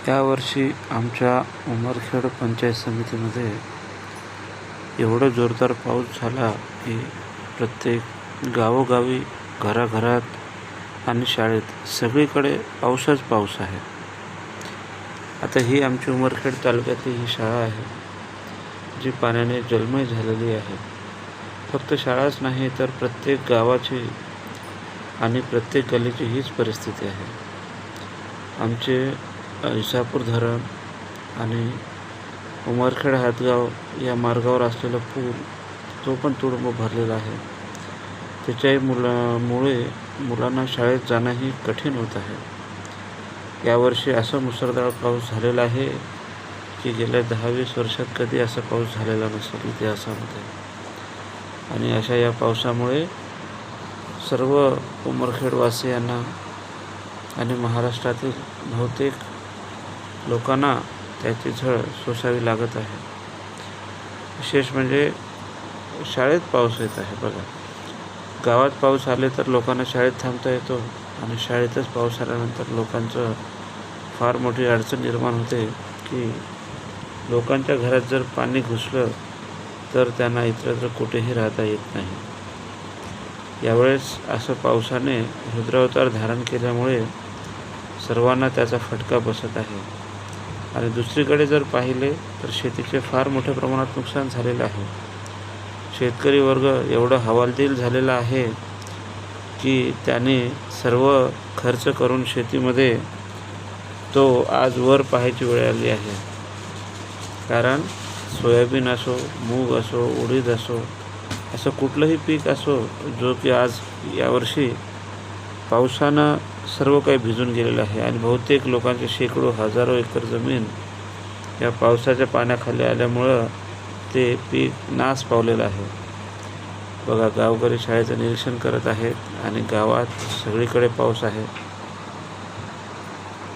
यावर्षी आमच्या उमरखेड पंचायत समितीमध्ये एवढा जोरदार पाऊस झाला की प्रत्येक गावोगावी, घराघरात आणि शाळेत सगळीकडे पाऊसच पाऊस आहे. आता ही आमची उमरखेड तालुक्यातली ही शाळा आहे जी पाण्याने जलमय झालेली आहे. फक्त शाळाच नाही तर प्रत्येक गावाची आणि प्रत्येक गल्लीची हीच परिस्थिती आहे. आमचे इसापूर धरण आणि उमरखेड हातगाव या मार्गावर असलेला पूल तो पण तुडुंब भरलेला आहे. त्याच्याही मुलांना शाळेत जाणंही कठीण होत आहे. यावर्षी असा मुसळधार पाऊस झालेला आहे की गेल्या 10-20 वर्षात कधी असा पाऊस झालेला नसेल इतिहासामध्ये. आणि अशा या पावसामुळे सर्व उमरखेडवासियांना आणि महाराष्ट्रातील बहुतेक लोकांना त्याची झळ सोसावी लागत आहे. विशेष म्हणजे शाळेत पाऊस येत आहे. बघा, गावात पाऊस आले तर लोकांना शाळेत थांबता येतो आणि शाळेतच पाऊस आल्यानंतर लोकांचं फार मोठी अडचण निर्माण होते की लोकांच्या घरात जर पाणी घुसलं तर त्यांना इतरत्र कुठेही राहता येत नाही. यावेळेस असं पावसाने रुद्रावतार धारण केल्यामुळे सर्वांना त्याचा फटका बसत आहे. आणि दुसरीकडे जर पाहिले तर शेतीचे फार मोठ्या प्रमाणात नुकसान झालेलं आहे. शेतकरी वर्ग एवढा हवालदिल झालेला आहे की त्याने सर्व खर्च करून शेतीमध्ये तो आज वर पाहायची वेळ आली आहे. कारण सोयाबीन असो, मूग असो, उडीद असो, असं कुठलंही पीक असो जो की आज यावर्षी पावसानं सर्व काही भिजून गेलेलं आहे. आणि बहुतेक लोकांचे शेकडो हजारो एकर जमीन या पावसाच्या पाण्याखाली आल्यामुळं ते पीक नाश पावलेलं आहे. बघा, गावकरी शाळेचं निरीक्षण करत आहेत आणि गावात सगळीकडे पाऊस आहे.